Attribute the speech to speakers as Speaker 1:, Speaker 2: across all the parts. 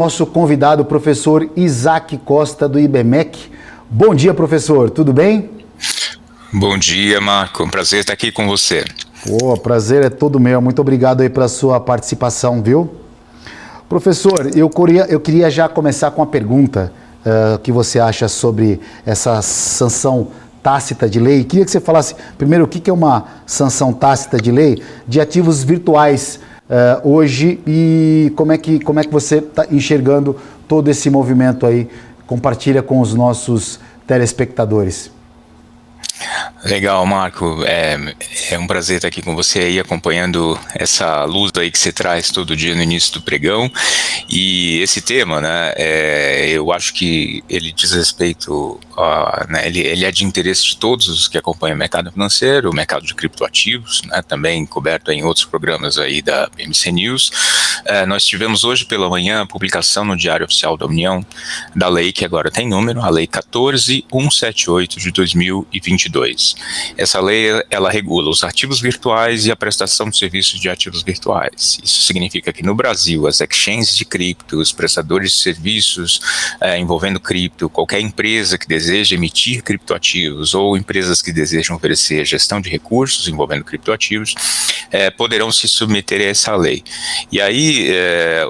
Speaker 1: Nosso convidado, o professor Isaac Costa, do IBMEC. Bom dia, professor, tudo bem?
Speaker 2: Bom dia, Marco. Um prazer estar aqui com você.
Speaker 1: Pô, prazer é todo meu. Muito obrigado aí pela sua participação, viu? Professor, eu queria já começar com a pergunta que você acha sobre essa sanção tácita de lei. Queria que você falasse primeiro o que é uma sanção tácita de lei de ativos virtuais hoje e como é que você está enxergando todo esse movimento aí. Compartilha com os nossos telespectadores.
Speaker 2: Legal, Marco. É um prazer estar aqui com você aí, acompanhando essa luz aí que você traz todo dia no início do pregão. E esse tema, né, eu acho que ele diz respeito, né, ele é de interesse de todos os que acompanham o mercado financeiro, o mercado de criptoativos, né, também coberto em outros programas aí da BMC News. Nós tivemos hoje pela manhã a publicação no Diário Oficial da União da lei que agora tem número, a Lei 14.178 de 2022. Essa lei, ela regula os ativos virtuais e a prestação de serviços de ativos virtuais. Isso significa que no Brasil, as exchanges de cripto, os prestadores de serviços envolvendo cripto, qualquer empresa que deseja emitir criptoativos ou empresas que desejam oferecer gestão de recursos envolvendo criptoativos, poderão se submeter a essa lei. E aí,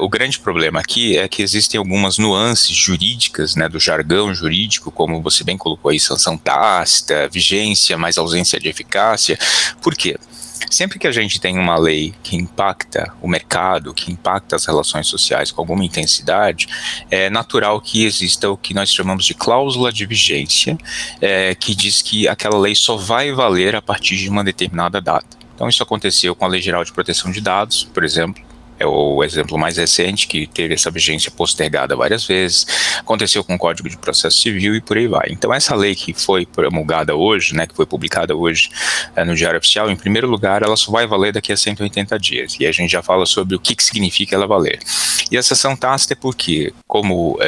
Speaker 2: o grande problema aqui é que existem algumas nuances jurídicas, né, do jargão jurídico, como você bem colocou aí, sanção tácita, vigência, mais ausência de eficácia. Por quê? Sempre que a gente tem uma lei que impacta o mercado, que impacta as relações sociais com alguma intensidade, é natural que exista o que nós chamamos de cláusula de vigência, que diz que aquela lei só vai valer a partir de uma determinada data. Então isso aconteceu com a Lei Geral de Proteção de Dados, por exemplo. É o exemplo mais recente, que teve essa vigência postergada várias vezes. Aconteceu com o Código de Processo Civil e por aí vai. Então, essa lei que foi promulgada hoje, né, que foi publicada hoje no Diário Oficial, em primeiro lugar, ela só vai valer daqui a 180 dias. E a gente já fala sobre o que significa ela valer. E a sanção tácita é porque, como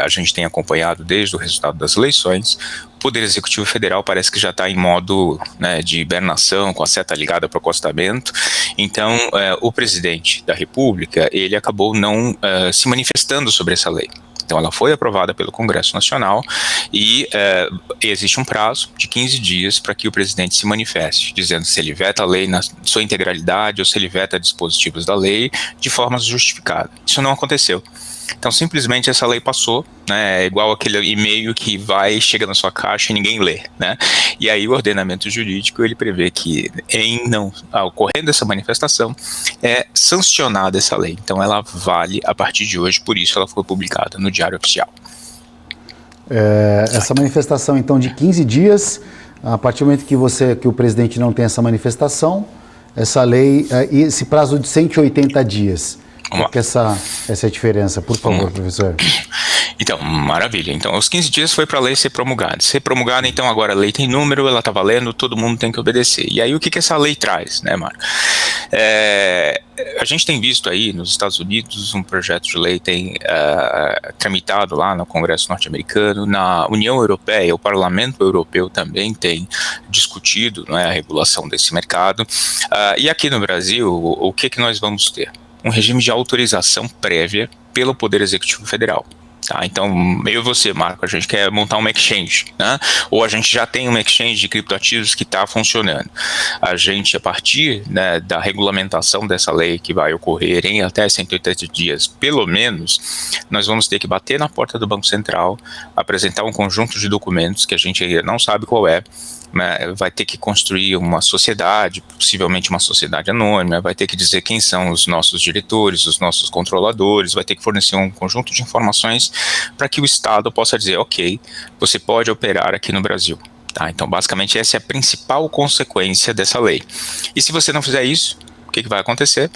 Speaker 2: a gente tem acompanhado desde o resultado das eleições, o Poder Executivo Federal parece que já está em modo, né, de hibernação, com a seta ligada para o acostamento. Então, o presidente da República, ele acabou não se manifestando sobre essa lei. Então, ela foi aprovada pelo Congresso Nacional e existe um prazo de 15 dias para que o presidente se manifeste, dizendo se ele veta a lei na sua integralidade ou se ele veta dispositivos da lei de forma justificada. Isso não aconteceu. Então, simplesmente essa lei passou, né, é igual aquele e-mail que chega na sua caixa e ninguém lê, né? E aí o ordenamento jurídico, ele prevê que ocorrendo essa manifestação, é sancionada essa lei. Então, ela vale a partir de hoje, por isso ela foi publicada no Diário Oficial.
Speaker 1: Essa manifestação, então, de 15 dias, a partir do momento que o presidente não tem essa manifestação, essa lei, esse prazo de 180 dias. Qual que é essa diferença? Por favor, professor.
Speaker 2: Então, maravilha. Então, os 15 dias foi para a lei ser promulgada. Ser promulgada, então, agora a lei tem número, ela está valendo, todo mundo tem que obedecer. E aí, o que essa lei traz, né, Marco? A gente tem visto aí, nos Estados Unidos, um projeto de lei tem tramitado lá no Congresso norte-americano. Na União Europeia, o Parlamento Europeu também tem discutido, né, a regulação desse mercado. E aqui no Brasil, o que nós vamos ter? Um regime de autorização prévia pelo Poder Executivo Federal. Tá? Então, eu e você, Marco, a gente quer montar uma exchange, né? Ou a gente já tem uma exchange de criptoativos que está funcionando. A gente, a partir, né, da regulamentação dessa lei que vai ocorrer em até 180 dias, pelo menos, nós vamos ter que bater na porta do Banco Central, apresentar um conjunto de documentos que a gente ainda não sabe qual é, vai ter que construir uma sociedade, possivelmente uma sociedade anônima, vai ter que dizer quem são os nossos diretores, os nossos controladores, vai ter que fornecer um conjunto de informações para que o Estado possa dizer, ok, você pode operar aqui no Brasil. Tá? Então, basicamente, essa é a principal consequência dessa lei. E se você não fizer isso, o que vai acontecer?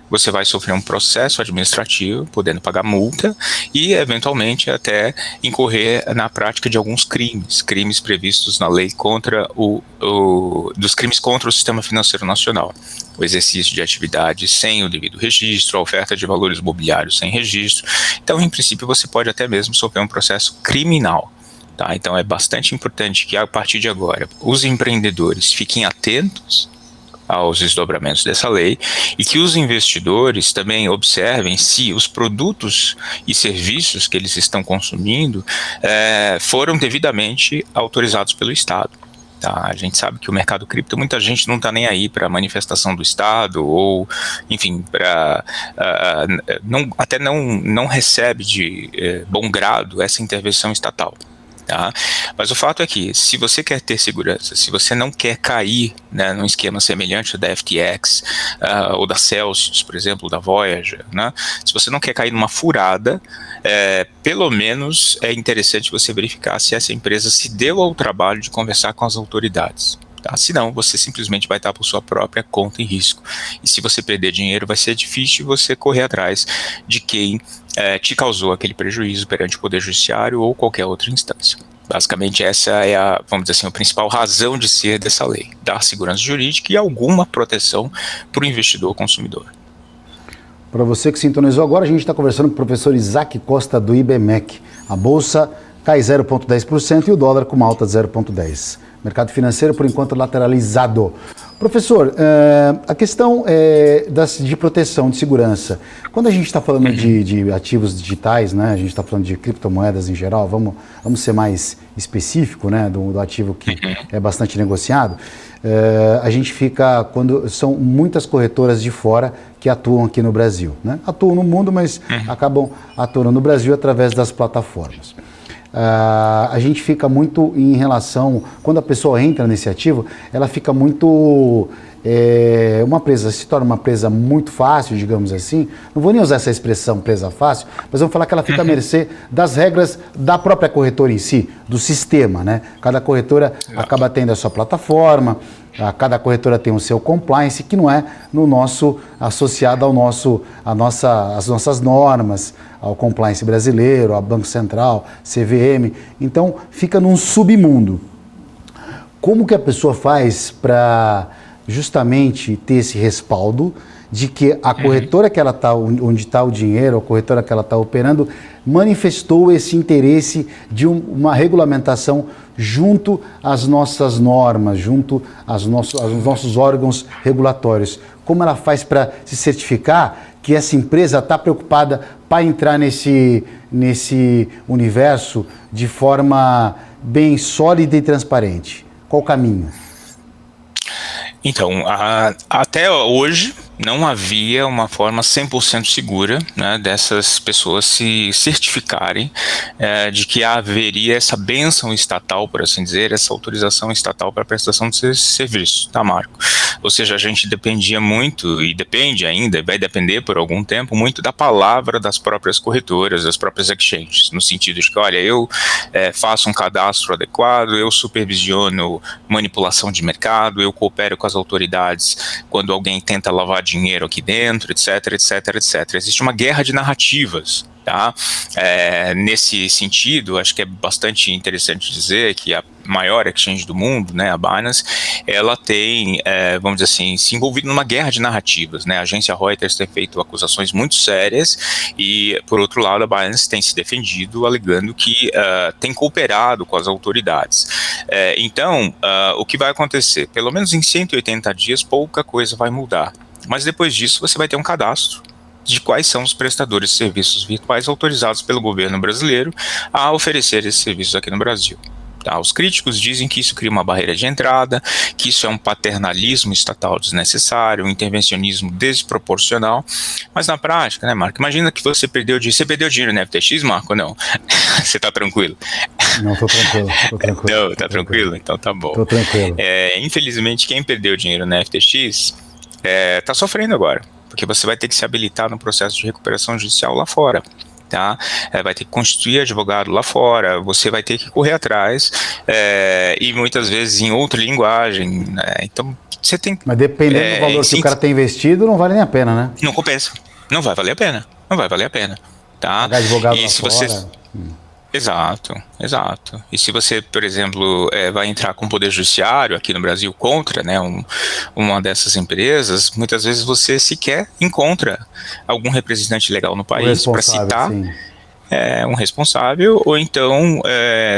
Speaker 2: Você vai sofrer um processo administrativo, podendo pagar multa e, eventualmente, até incorrer na prática de alguns crimes previstos na lei dos crimes contra o sistema financeiro nacional. O exercício de atividades sem o devido registro, a oferta de valores mobiliários sem registro. Então, em princípio, você pode até mesmo sofrer um processo criminal. Tá? Então, é bastante importante que, a partir de agora, os empreendedores fiquem atentos aos desdobramentos dessa lei e que os investidores também observem se os produtos e serviços que eles estão consumindo foram devidamente autorizados pelo Estado. Tá? A gente sabe que o mercado cripto, muita gente não está nem aí para a manifestação do Estado ou, enfim, até não recebe de bom grado essa intervenção estatal. Tá? Mas o fato é que, se você quer ter segurança, se você não quer cair, né, num esquema semelhante da FTX ou da Celsius, por exemplo, da Voyager, né, se você não quer cair numa furada, pelo menos é interessante você verificar se essa empresa se deu ao trabalho de conversar com as autoridades. Tá? Senão, você simplesmente vai estar por sua própria conta em risco. E se você perder dinheiro, vai ser difícil você correr atrás de quem te causou aquele prejuízo perante o Poder Judiciário ou qualquer outra instância. Basicamente, essa é vamos dizer assim, a principal razão de ser dessa lei: dar segurança jurídica e alguma proteção para o investidor consumidor.
Speaker 1: Para você que sintonizou agora, a gente está conversando com o professor Isaac Costa do IBMEC. A bolsa cai 0,10% e o dólar com uma alta de 0,10%. Mercado financeiro, por enquanto, lateralizado. Professor, a questão de proteção, de segurança. Quando a gente está falando de ativos digitais, né, a gente está falando de criptomoedas em geral, vamos ser mais específico, né, do ativo que é bastante negociado, a gente quando são muitas corretoras de fora que atuam aqui no Brasil, né? Atuam no mundo, mas acabam atuando no Brasil através das plataformas. A gente fica muito em relação, quando a pessoa entra nesse ativo, ela fica muito, se torna uma presa muito fácil, digamos assim. Não vou nem usar essa expressão presa fácil, mas vamos falar que ela fica à mercê das regras da própria corretora em si, do sistema, né? Cada corretora acaba tendo a sua plataforma, cada corretora tem o seu compliance, que não é associado às nossas normas, ao compliance brasileiro, ao Banco Central, CVM. Então, fica num submundo. Como que a pessoa faz para justamente ter esse respaldo de que a corretora que ela está, onde está o dinheiro, a corretora que ela está operando, manifestou esse interesse de uma regulamentação junto às nossas normas, junto aos nossos órgãos regulatórios? Como ela faz para se certificar que essa empresa está preocupada para entrar nesse universo de forma bem sólida e transparente? Qual o caminho?
Speaker 2: Então, até hoje não havia uma forma 100% segura, né, dessas pessoas se certificarem de que haveria essa bênção estatal, por assim dizer, essa autorização estatal para a prestação de serviço, tá, Marco? Ou seja, a gente dependia muito, e depende ainda, vai depender por algum tempo, muito da palavra das próprias corretoras, das próprias exchanges, no sentido de que, olha, eu faço um cadastro adequado, eu supervisiono manipulação de mercado, eu coopero com as autoridades quando alguém tenta lavar dinheiro aqui dentro, etc, etc, etc. Existe uma guerra de narrativas, tá? Nesse sentido, acho que é bastante interessante dizer que a maior exchange do mundo, né, a Binance, ela tem, vamos dizer assim, se envolvido numa guerra de narrativas, né? A agência Reuters tem feito acusações muito sérias e, por outro lado, a Binance tem se defendido alegando que tem cooperado com as autoridades. Então, o que vai acontecer? Pelo menos em 180 dias, pouca coisa vai mudar. Mas depois disso, você vai ter um cadastro de quais são os prestadores de serviços virtuais autorizados pelo governo brasileiro a oferecer esses serviços aqui no Brasil. Tá? Os críticos dizem que isso cria uma barreira de entrada, que isso é um paternalismo estatal desnecessário, um intervencionismo desproporcional, mas na prática, né, Marco, imagina que você perdeu dinheiro no FTX, Marco, ou não? Você tá tranquilo?
Speaker 1: Não, tô tranquilo.
Speaker 2: Não, tá tranquilo? Então tá bom.
Speaker 1: Tô tranquilo.
Speaker 2: Infelizmente, quem perdeu dinheiro na FTX tá sofrendo agora, porque você vai ter que se habilitar no processo de recuperação judicial lá fora. Tá? Vai ter que constituir advogado lá fora, você vai ter que correr atrás, e muitas vezes em outra linguagem, né? Então você tem.
Speaker 1: Mas dependendo do valor que o cara tem investido, não vale nem a pena, né?
Speaker 2: Não compensa, não vai valer a pena, tá?
Speaker 1: Pagar advogado
Speaker 2: e
Speaker 1: lá
Speaker 2: se
Speaker 1: fora.
Speaker 2: Você... Exato. E se você, por exemplo, vai entrar com o Poder Judiciário aqui no Brasil contra, né, uma dessas empresas, muitas vezes você sequer encontra algum representante legal no país para citar um responsável, ou então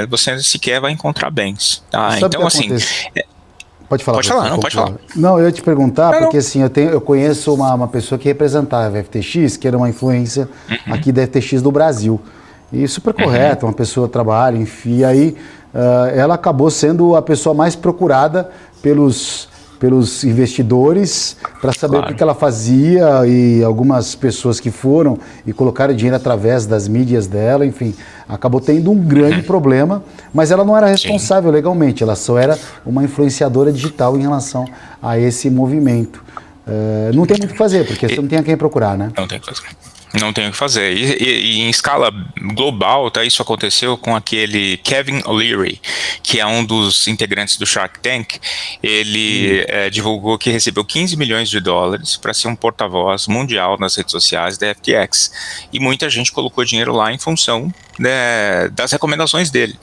Speaker 2: você sequer vai encontrar bens. Tá? Então, assim...
Speaker 1: Pode falar.
Speaker 2: Pode falar, não, pode falar.
Speaker 1: Não, eu ia te perguntar,
Speaker 2: não,
Speaker 1: porque
Speaker 2: não.
Speaker 1: assim, eu conheço uma pessoa que representava a FTX, que era uma influência aqui da FTX do Brasil. E super correto, uma pessoa trabalha, enfim, e aí ela acabou sendo a pessoa mais procurada pelos investidores para saber o que ela fazia, e algumas pessoas que foram e colocaram dinheiro através das mídias dela, enfim, acabou tendo um grande problema, mas ela não era responsável legalmente, ela só era uma influenciadora digital em relação a esse movimento. Não tem muito o que fazer, porque você não tem a quem procurar, né?
Speaker 2: Não tem o que fazer. Não tem o que fazer. E em escala global, tá, isso aconteceu com aquele Kevin O'Leary, que é um dos integrantes do Shark Tank. Ele divulgou que recebeu 15 milhões de dólares para ser um porta-voz mundial nas redes sociais da FTX. E muita gente colocou dinheiro lá em função, né, das recomendações dele.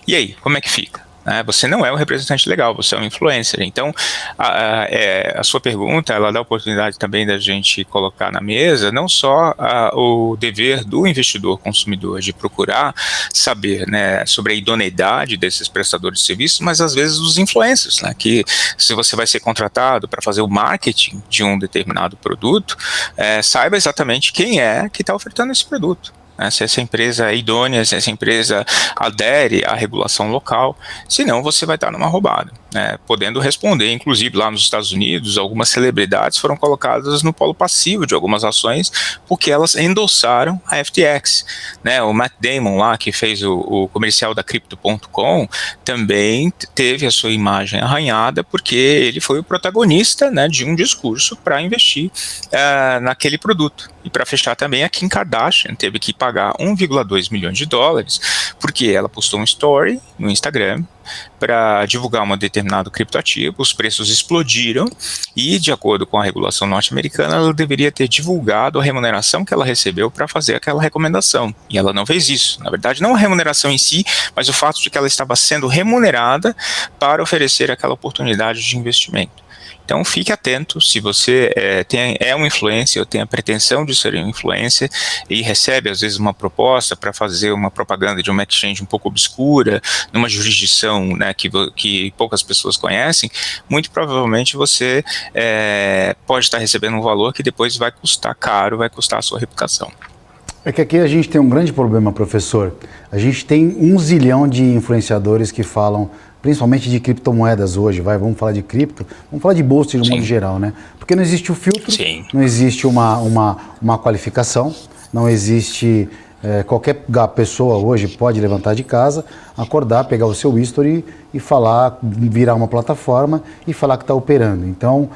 Speaker 2: E aí, como é que fica? Você não é um representante legal, você é um influencer. Então, a sua pergunta, ela dá a oportunidade também da gente colocar na mesa não só o dever do investidor consumidor de procurar saber, né, sobre a idoneidade desses prestadores de serviços, mas às vezes os influencers, né, que se você vai ser contratado para fazer o marketing de um determinado produto, saiba exatamente quem é que está ofertando esse produto. Se essa empresa é idônea, se essa empresa adere à regulação local, senão você vai estar numa roubada, né? Podendo responder, inclusive lá nos Estados Unidos, algumas celebridades foram colocadas no polo passivo de algumas ações porque elas endossaram a FTX, né? O Matt Damon lá, que fez o comercial da Crypto.com, também teve a sua imagem arranhada porque ele foi o protagonista, né, de um discurso para investir naquele produto. E para fechar também, a Kim Kardashian teve que pagar 1,2 milhões de dólares porque ela postou um story no Instagram para divulgar um determinado criptoativo, os preços explodiram e, de acordo com a regulação norte-americana, ela deveria ter divulgado a remuneração que ela recebeu para fazer aquela recomendação. E ela não fez isso. Na verdade, não a remuneração em si, mas o fato de que ela estava sendo remunerada para oferecer aquela oportunidade de investimento. Então, fique atento se você é um influencer ou tem a pretensão de ser um influencer e recebe, às vezes, uma proposta para fazer uma propaganda de uma exchange um pouco obscura, numa jurisdição, né, que poucas pessoas conhecem, muito provavelmente você pode estar recebendo um valor que depois vai custar caro, vai custar a sua reputação.
Speaker 1: É que aqui a gente tem um grande problema, professor. A gente tem 1 zilhão de influenciadores que falam principalmente de criptomoedas hoje, vamos falar de cripto, vamos falar de bolsa de um modo geral, né? Porque não existe o filtro, não existe uma qualificação, não existe, qualquer pessoa hoje pode levantar de casa, acordar, pegar o seu history e falar, virar uma plataforma e falar que está operando. Então,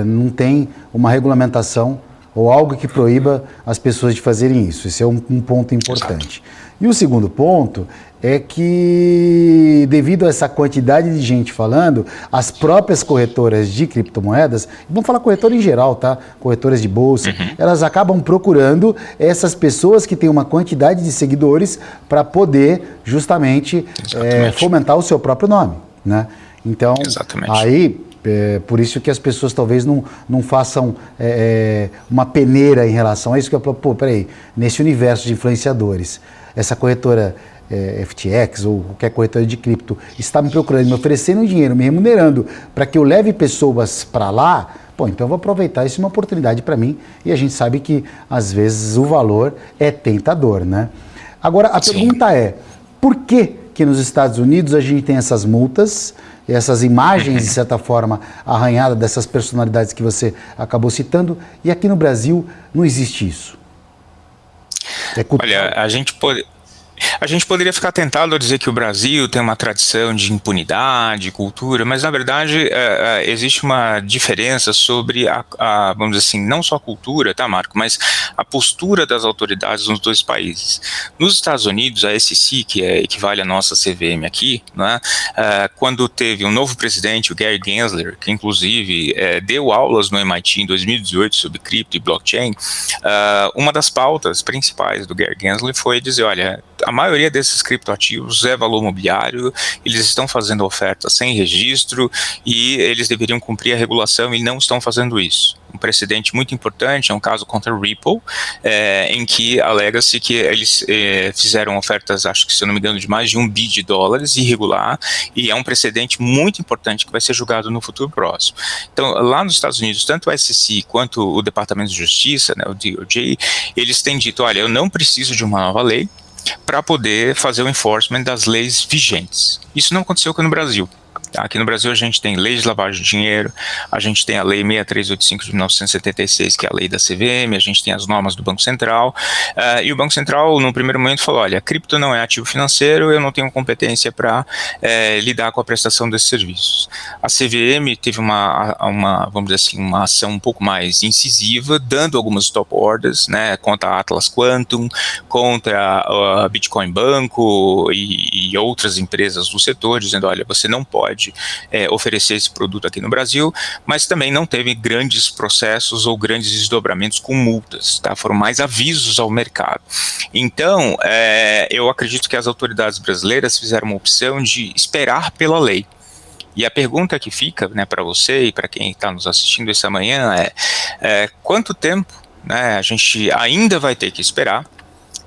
Speaker 1: não tem uma regulamentação ou algo que proíba as pessoas de fazerem isso. Esse é um ponto importante. Exato. E o segundo ponto é que, devido a essa quantidade de gente falando, as próprias corretoras de criptomoedas, vamos falar corretora em geral, tá? Corretoras de bolsa, elas acabam procurando essas pessoas que têm uma quantidade de seguidores para poder justamente fomentar o seu próprio nome, né? Então, aí, por isso que as pessoas talvez não façam uma peneira em relação a isso, que eu falo, peraí, nesse universo de influenciadores, essa corretora FTX ou qualquer corretora de cripto está me procurando, me oferecendo dinheiro, me remunerando para que eu leve pessoas para lá, então eu vou aproveitar isso, é uma oportunidade para mim, e a gente sabe que às vezes o valor é tentador, né? Agora a pergunta é, por que nos Estados Unidos a gente tem essas multas, essas imagens de certa forma arranhadas dessas personalidades que você acabou citando, e aqui no Brasil não existe isso?
Speaker 2: Olha, a gente poderia ficar tentado a dizer que o Brasil tem uma tradição de impunidade, cultura, mas na verdade existe uma diferença sobre vamos dizer assim, não só a cultura, tá, Marco, mas a postura das autoridades nos dois países. Nos Estados Unidos, a SEC, que equivale à nossa CVM aqui, né, quando teve um novo presidente, o Gary Gensler, que inclusive deu aulas no MIT em 2018 sobre cripto e blockchain, uma das pautas principais do Gary Gensler foi dizer, olha, a maioria desses criptoativos é valor mobiliário, eles estão fazendo ofertas sem registro e eles deveriam cumprir a regulação e não estão fazendo isso. Um precedente muito importante é um caso contra o Ripple, em que alega-se que eles fizeram ofertas, acho que se eu não me engano, de mais de $1 bilhão irregular, e é um precedente muito importante que vai ser julgado no futuro próximo. Então, lá nos Estados Unidos, tanto o SEC quanto o Departamento de Justiça, né, o DOJ, eles têm dito, olha, eu não preciso de uma nova lei para poder fazer o enforcement das leis vigentes. Isso não aconteceu aqui no Brasil. Aqui no Brasil a gente tem lei de lavagem de dinheiro, a gente tem a lei 6385 de 1976, que é a lei da CVM, a gente tem as normas do Banco Central, e o Banco Central no primeiro momento falou, olha, cripto não é ativo financeiro, eu não tenho competência para lidar com a prestação desses serviços. A CVM teve vamos dizer assim, uma ação um pouco mais incisiva, dando algumas stop orders, né, contra a Atlas Quantum, contra a Bitcoin Banco e outras empresas do setor, dizendo, olha, você não pode oferecer esse produto aqui no Brasil, mas também não teve grandes processos ou grandes desdobramentos com multas, tá? Foram mais avisos ao mercado. Então, eu acredito que as autoridades brasileiras fizeram uma opção de esperar pela lei. E a pergunta que fica, né, para você e para quem está nos assistindo essa manhã é quanto tempo, né, a gente ainda vai ter que esperar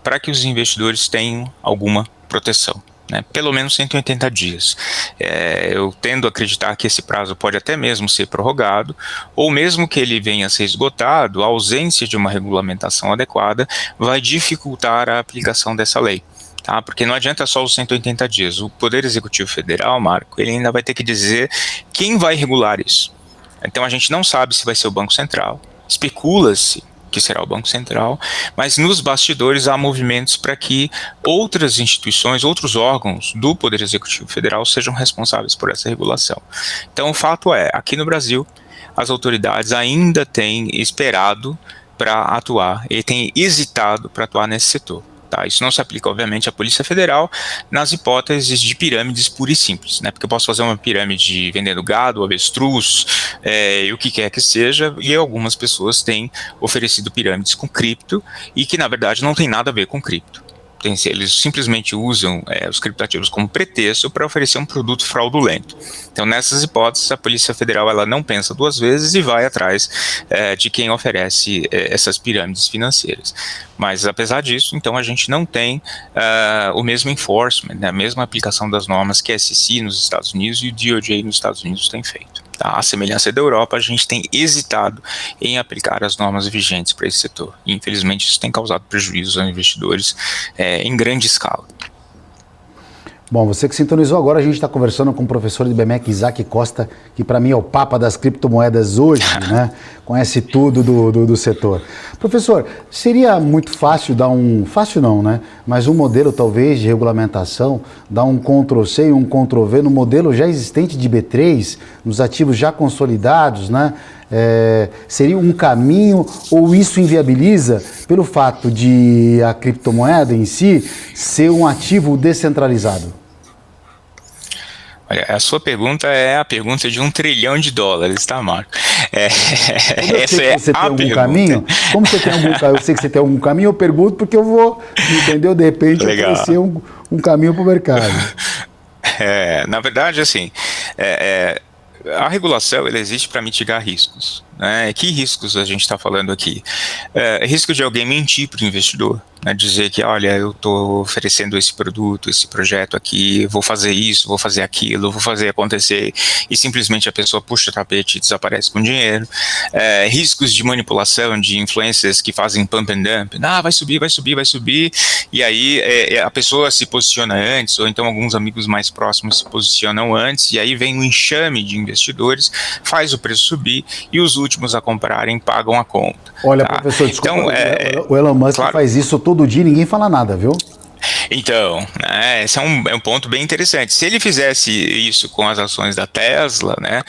Speaker 2: para que os investidores tenham alguma proteção? Né, pelo menos 180 dias. Eu tendo a acreditar que esse prazo pode até mesmo ser prorrogado, ou mesmo que ele venha a ser esgotado, a ausência de uma regulamentação adequada vai dificultar a aplicação dessa lei. Tá? Porque não adianta só os 180 dias. O Poder Executivo Federal, Marco, ele ainda vai ter que dizer quem vai regular isso. Então a gente não sabe se vai ser o Banco Central, especula-se que será o Banco Central, mas nos bastidores há movimentos para que outras instituições, outros órgãos do Poder Executivo Federal sejam responsáveis por essa regulação. Então o fato é, aqui no Brasil, as autoridades ainda têm esperado para atuar, e têm hesitado para atuar nesse setor. Tá, isso não se aplica, obviamente, à Polícia Federal nas hipóteses de pirâmides puras e simples, né? Porque eu posso fazer uma pirâmide vendendo gado, avestruz, e o que quer que seja, e algumas pessoas têm oferecido pirâmides com cripto e que, na verdade, não tem nada a ver com cripto. Eles simplesmente usam os criptativos como pretexto para oferecer um produto fraudulento. Então, nessas hipóteses, a Polícia Federal ela não pensa duas vezes e vai atrás de quem oferece essas pirâmides financeiras. Mas, apesar disso, então, a gente não tem o mesmo enforcement, né, a mesma aplicação das normas que a SEC nos Estados Unidos e o DOJ nos Estados Unidos tem feito. Tá? A semelhança da Europa, a gente tem hesitado em aplicar as normas vigentes para esse setor. E, infelizmente, isso tem causado prejuízos aos investidores em grande escala.
Speaker 1: Bom, você que sintonizou agora, a gente está conversando com o professor de BMEC, Isaac Costa, que para mim é o papa das criptomoedas hoje, né? Conhece tudo do setor. Professor, seria muito fácil dar fácil não, né? Mas um modelo talvez de regulamentação, dar um Ctrl+C e um Ctrl+V no modelo já existente de B3, nos ativos já consolidados, né? Seria um caminho ou isso inviabiliza pelo fato de a criptomoeda em si ser um ativo descentralizado?
Speaker 2: Olha, a sua pergunta é a pergunta de $1 trilhão, tá, Marco? Essa é
Speaker 1: você
Speaker 2: a
Speaker 1: tem algum
Speaker 2: pergunta.
Speaker 1: Caminho? Como você tem algum caminho? Eu sei que você tem algum caminho, eu pergunto porque eu vou, entendeu? De repente, oferecer um caminho para o mercado.
Speaker 2: Na verdade, assim, a regulação ela existe para mitigar riscos. Né? Que riscos a gente está falando aqui? Risco de alguém mentir para o investidor, né? Dizer que, olha, eu estou oferecendo esse produto, esse projeto aqui, vou fazer isso, vou fazer aquilo, vou fazer acontecer, e simplesmente a pessoa puxa o tapete e desaparece com dinheiro. Riscos de manipulação de influencers que fazem pump and dump, vai subir, vai subir, vai subir, e aí a pessoa se posiciona antes, ou então alguns amigos mais próximos se posicionam antes, e aí vem um enxame de investidores, faz o preço subir, e os últimos a comprarem pagam a conta.
Speaker 1: Olha,
Speaker 2: tá?
Speaker 1: professor, desculpa,
Speaker 2: então,
Speaker 1: o Elon Musk
Speaker 2: claro,
Speaker 1: faz isso todo dia e ninguém fala nada, viu?
Speaker 2: Então, esse é um ponto bem interessante. Se ele fizesse isso com as ações da Tesla, né,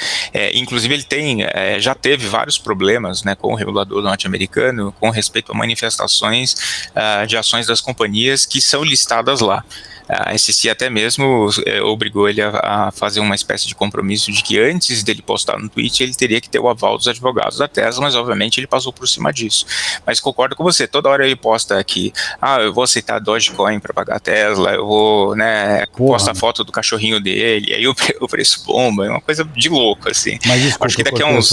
Speaker 2: inclusive ele já teve vários problemas, né, com o regulador norte-americano com respeito a manifestações de ações das companhias que são listadas lá. A SEC até mesmo obrigou ele a fazer uma espécie de compromisso de que antes dele postar no tweet ele teria que ter o aval dos advogados da Tesla, mas obviamente ele passou por cima disso. Mas concordo com você, toda hora ele posta aqui, eu vou aceitar Dogecoin para pagar a Tesla, eu vou, né,
Speaker 1: Porra.
Speaker 2: postar foto do cachorrinho dele, aí o preço bomba, é uma coisa de louco, assim.
Speaker 1: Mas desculpa,
Speaker 2: Acho que daqui a uns...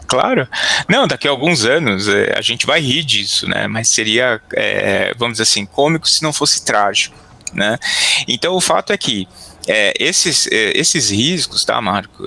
Speaker 2: Claro. Não, daqui a alguns anos a gente vai rir disso, né, mas seria, vamos dizer assim, cômico se não fosse trágico, né. Então o fato é que esses riscos, tá, Marco?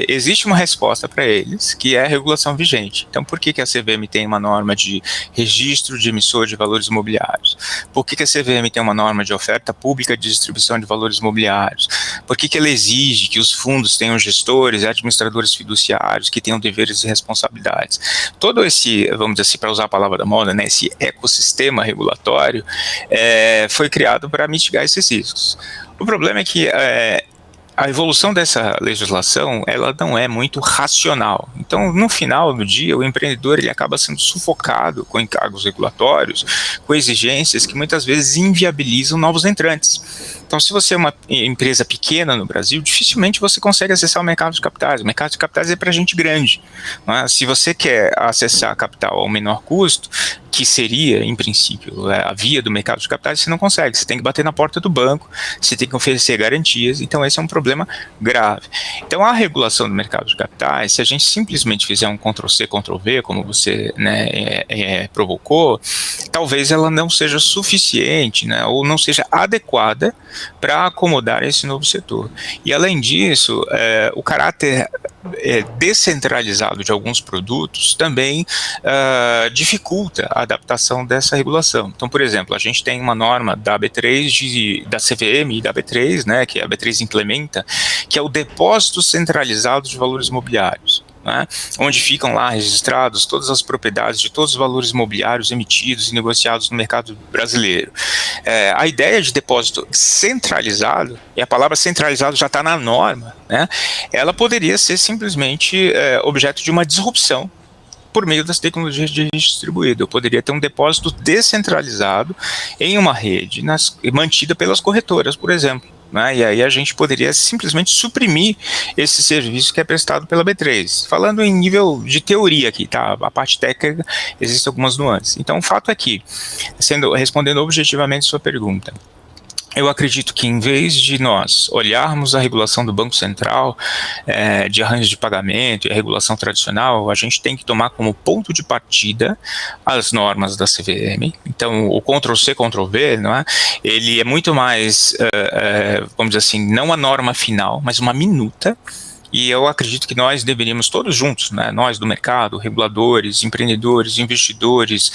Speaker 2: Existe uma resposta para eles, que é a regulação vigente. Então, por que a CVM tem uma norma de registro de emissor de valores imobiliários? Por que a CVM tem uma norma de oferta pública de distribuição de valores imobiliários? Por que ela exige que os fundos tenham gestores e administradores fiduciários que tenham deveres e responsabilidades? Todo esse, vamos dizer assim, para usar a palavra da moda, né, esse ecossistema regulatório foi criado para mitigar esses riscos. O problema é que a evolução dessa legislação, ela não é muito racional. Então, no final do dia, o empreendedor ele acaba sendo sufocado com encargos regulatórios, com exigências que muitas vezes inviabilizam novos entrantes. Então, se você é uma empresa pequena no Brasil, dificilmente você consegue acessar o mercado de capitais. O mercado de capitais é para gente grande. Né? Se você quer acessar capital ao menor custo, que seria, em princípio, a via do mercado de capitais, você não consegue. Você tem que bater na porta do banco, você tem que oferecer garantias. Então, esse é um problema grave. Então, a regulação do mercado de capitais, se a gente simplesmente fizer um Ctrl-C, Ctrl-V, como você, né, provocou, talvez ela não seja suficiente, né, ou não seja adequada para acomodar esse novo setor. E, além disso, o caráter descentralizado de alguns produtos também dificulta a adaptação dessa regulação. Então, por exemplo, a gente tem uma norma da B3, da CVM e da B3, né, que a B3 implementa, que é o depósito centralizado de valores imobiliários. Né, onde ficam lá registrados todas as propriedades de todos os valores imobiliários emitidos e negociados no mercado brasileiro. A ideia de depósito centralizado, e a palavra centralizado já está na norma, né, ela poderia ser simplesmente objeto de uma disrupção por meio das tecnologias de rede distribuída. Eu poderia ter um depósito descentralizado em uma rede mantida pelas corretoras, por exemplo. Né? E aí a gente poderia simplesmente suprimir esse serviço que é prestado pela B3. Falando em nível de teoria aqui, tá? A parte técnica, existem algumas nuances. Então, o fato é que, respondendo objetivamente a sua pergunta, eu acredito que, em vez de nós olharmos a regulação do Banco Central, de arranjo de pagamento e a regulação tradicional, a gente tem que tomar como ponto de partida as normas da CVM. Então, o Ctrl-C, Ctrl-V, não é? Ele é muito mais, vamos dizer assim, não a norma final, mas uma minuta. E eu acredito que nós deveríamos todos juntos, né, nós do mercado, reguladores, empreendedores, investidores,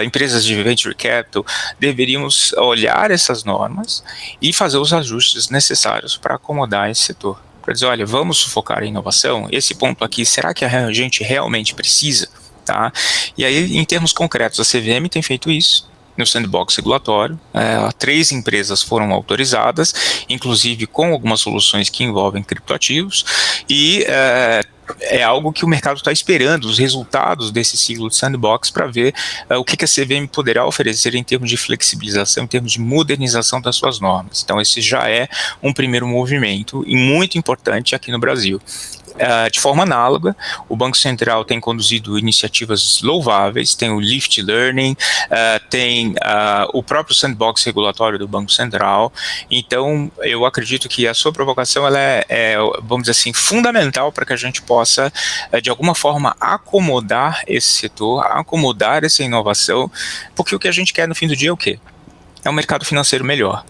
Speaker 2: empresas de venture capital, deveríamos olhar essas normas e fazer os ajustes necessários para acomodar esse setor. Para dizer, olha, vamos sufocar a inovação? Esse ponto aqui, será que a gente realmente precisa? Tá? E aí, em termos concretos, a CVM tem feito isso no sandbox regulatório. 3 empresas foram autorizadas, inclusive com algumas soluções que envolvem criptoativos, e é algo que o mercado está esperando, os resultados desse ciclo de sandbox, para ver o que a CVM poderá oferecer em termos de flexibilização, em termos de modernização das suas normas. Então, esse já é um primeiro movimento e muito importante aqui no Brasil. De forma análoga, o Banco Central tem conduzido iniciativas louváveis, tem o Lift Learning, tem o próprio sandbox regulatório do Banco Central. Então, eu acredito que a sua provocação ela vamos dizer assim, fundamental para que a gente possa, de alguma forma, acomodar esse setor, acomodar essa inovação, porque o que a gente quer no fim do dia é o quê? É um mercado financeiro melhor.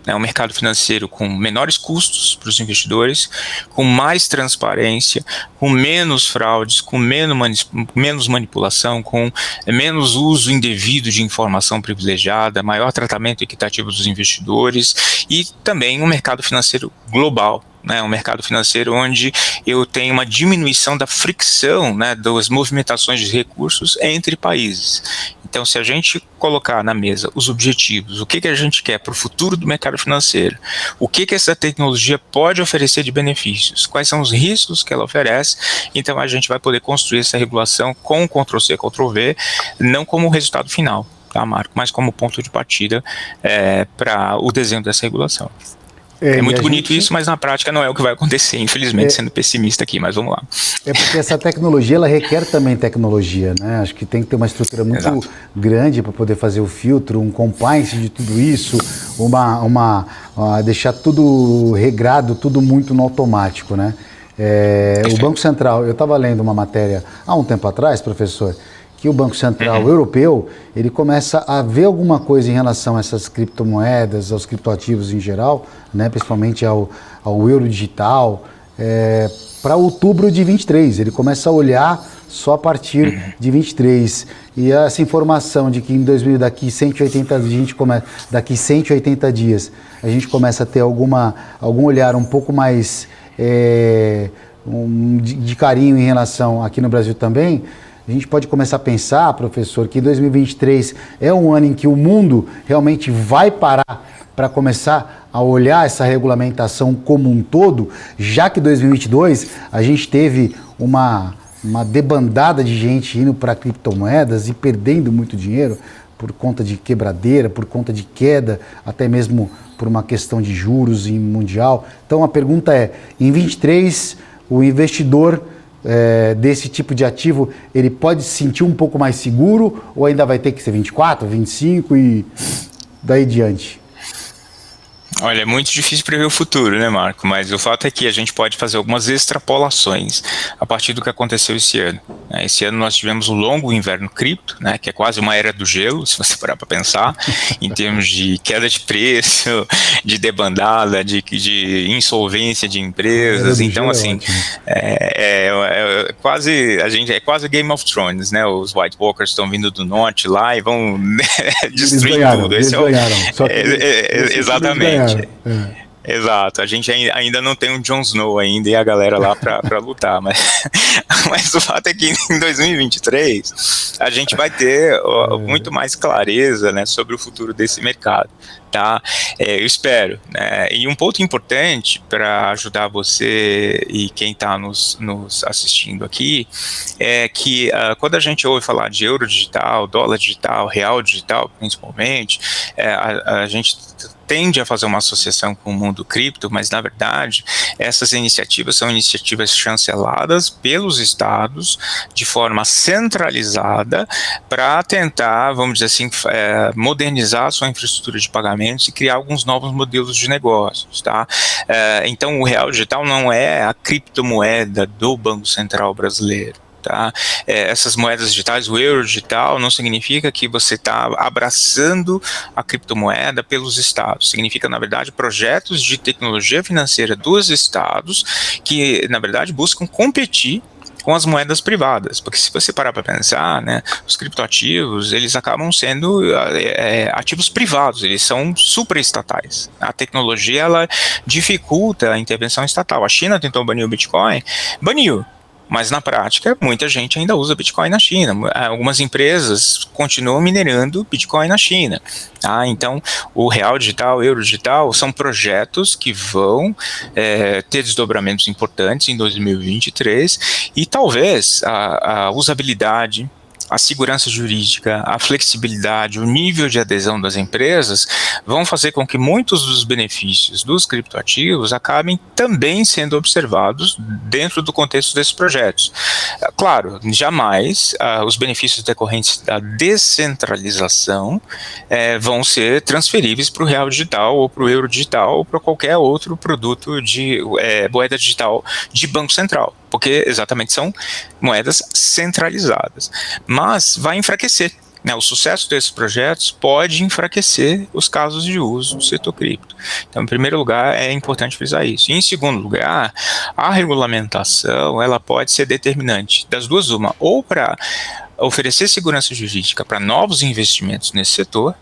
Speaker 2: É um mercado financeiro com menores custos para os investidores, com mais transparência, com menos fraudes, com menos manipulação, com menos uso indevido de informação privilegiada, maior tratamento equitativo dos investidores e também um mercado financeiro global. Um mercado financeiro onde eu tenho uma diminuição da fricção, né, das movimentações de recursos entre países. Então, se a gente colocar na mesa os objetivos, o que a gente quer para o futuro do mercado financeiro, o que essa tecnologia pode oferecer de benefícios, quais são os riscos que ela oferece, então a gente vai poder construir essa regulação com Ctrl-C, Ctrl-V, não como resultado final, tá, Marco, mas como ponto de partida para o desenho dessa regulação. É muito bonito isso, mas na prática não é o que vai acontecer, infelizmente, sendo pessimista aqui, mas vamos lá.
Speaker 1: É porque essa tecnologia, ela requer também tecnologia, né? Acho que tem que ter uma estrutura muito
Speaker 2: Exato.
Speaker 1: grande para poder fazer o filtro, um compliance de tudo isso, deixar tudo regrado, tudo muito no automático, né? O Banco Central, eu estava lendo uma matéria há um tempo atrás, professor, que o Banco Central Europeu, ele começa a ver alguma coisa em relação a essas criptomoedas, aos criptoativos em geral, né, principalmente ao euro digital, para outubro de 23. Ele começa a olhar só a partir de 23. E essa informação de que daqui 180 dias a gente começa a ter algum olhar um pouco mais de carinho em relação aqui no Brasil também, a gente pode começar a pensar, professor, que 2023 é um ano em que o mundo realmente vai parar para começar a olhar essa regulamentação como um todo, já que 2022 a gente teve uma debandada de gente indo para criptomoedas e perdendo muito dinheiro por conta de quebradeira, por conta de queda, até mesmo por uma questão de juros em mundial. Então a pergunta é, em 23 o investidor desse tipo de ativo, ele pode se sentir um pouco mais seguro ou ainda vai ter que ser 24, 25 e daí diante?
Speaker 2: Olha, é muito difícil prever o futuro, né, Marco? Mas o fato é que a gente pode fazer algumas extrapolações a partir do que aconteceu esse ano. Esse ano nós tivemos um longo inverno cripto, né, que é quase uma era do gelo, se você parar para pensar, em termos de queda de preço, de debandada, de insolvência de empresas. Então, assim, é quase Game of Thrones, né? Os White Walkers estão vindo do norte lá e vão destruir tudo. Exatamente. Exato, a gente ainda não tem um Jon Snow ainda e a galera lá para lutar, mas o fato é que em 2023 a gente vai ter muito mais clareza, né, sobre o futuro desse mercado, tá? Eu espero, né? E um ponto importante para ajudar você e quem está nos assistindo aqui é que quando a gente ouve falar de euro digital, dólar digital, real digital principalmente, a gente tende a fazer uma associação com o mundo cripto, mas na verdade essas iniciativas são iniciativas chanceladas pelos estados de forma centralizada para tentar, vamos dizer assim, modernizar a sua infraestrutura de pagamentos e criar alguns novos modelos de negócios, tá? Então o real digital não é a criptomoeda do Banco Central brasileiro. Tá? Essas moedas digitais, o euro digital, não significa que você está abraçando a criptomoeda pelos estados. Significa, na verdade, projetos de tecnologia financeira dos estados que, na verdade, buscam competir com as moedas privadas, porque se você parar para pensar, né, os criptoativos, eles acabam sendo ativos privados, eles são superestatais. A tecnologia, ela dificulta a intervenção estatal. A China tentou banir o Bitcoin, baniu. Mas na prática, muita gente ainda usa Bitcoin na China. Algumas empresas continuam minerando Bitcoin na China. Tá? Então, o real digital, o euro digital, são projetos que vão ter desdobramentos importantes em 2023 e talvez a usabilidade, a segurança jurídica, a flexibilidade, o nível de adesão das empresas vão fazer com que muitos dos benefícios dos criptoativos acabem também sendo observados dentro do contexto desses projetos. Claro, jamais os benefícios decorrentes da descentralização vão ser transferíveis para o real digital ou para o euro digital ou para qualquer outro produto de moeda digital de Banco Central, porque exatamente são moedas centralizadas. Mas vai enfraquecer, né? O sucesso desses projetos pode enfraquecer os casos de uso do setor cripto. Então, em primeiro lugar, é importante frisar isso. E, em segundo lugar, a regulamentação ela pode ser determinante. Das duas, uma, ou para oferecer segurança jurídica para novos investimentos nesse setor,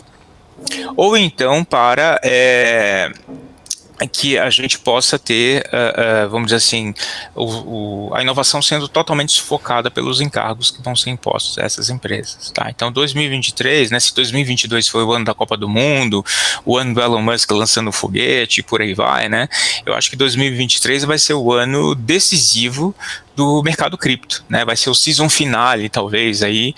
Speaker 2: ou então para que a gente possa ter, vamos dizer assim, a inovação sendo totalmente sufocada pelos encargos que vão ser impostos a essas empresas. Tá? Então, 2023, né, se 2022 foi o ano da Copa do Mundo, o ano do Elon Musk lançando o foguete, e por aí vai, né, eu acho que 2023 vai ser o ano decisivo do mercado cripto, né, vai ser o season finale, talvez, aí,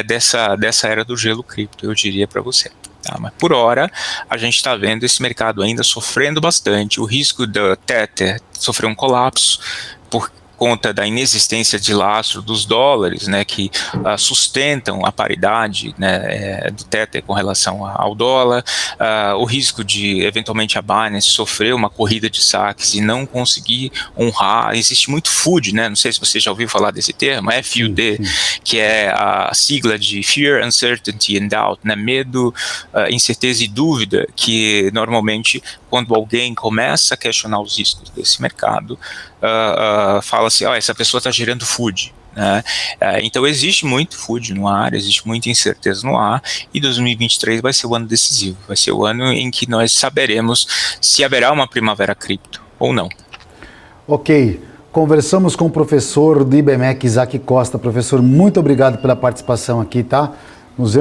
Speaker 2: dessa era do gelo cripto, eu diria para você. Tá, mas por hora, a gente está vendo esse mercado ainda sofrendo bastante. O risco da Tether sofrer um colapso por conta da inexistência de lastro dos dólares, né, que sustentam a paridade, né, do Tether com relação ao dólar, o risco de, eventualmente, a Binance sofrer uma corrida de saques e não conseguir honrar. Existe muito FUD, né, não sei se você já ouviu falar desse termo, FUD, que é a sigla de Fear, Uncertainty and Doubt, né, medo, incerteza e dúvida, que normalmente, quando alguém começa a questionar os riscos desse mercado, fala assim, essa pessoa está gerando FUD. Né? Então existe muito FUD no ar, existe muita incerteza no ar, e 2023 vai ser o ano decisivo, vai ser o ano em que nós saberemos se haverá uma primavera cripto ou não.
Speaker 1: Ok, conversamos com o professor do IBMEC, Isaac Costa. Professor, muito obrigado pela participação aqui, tá? Nos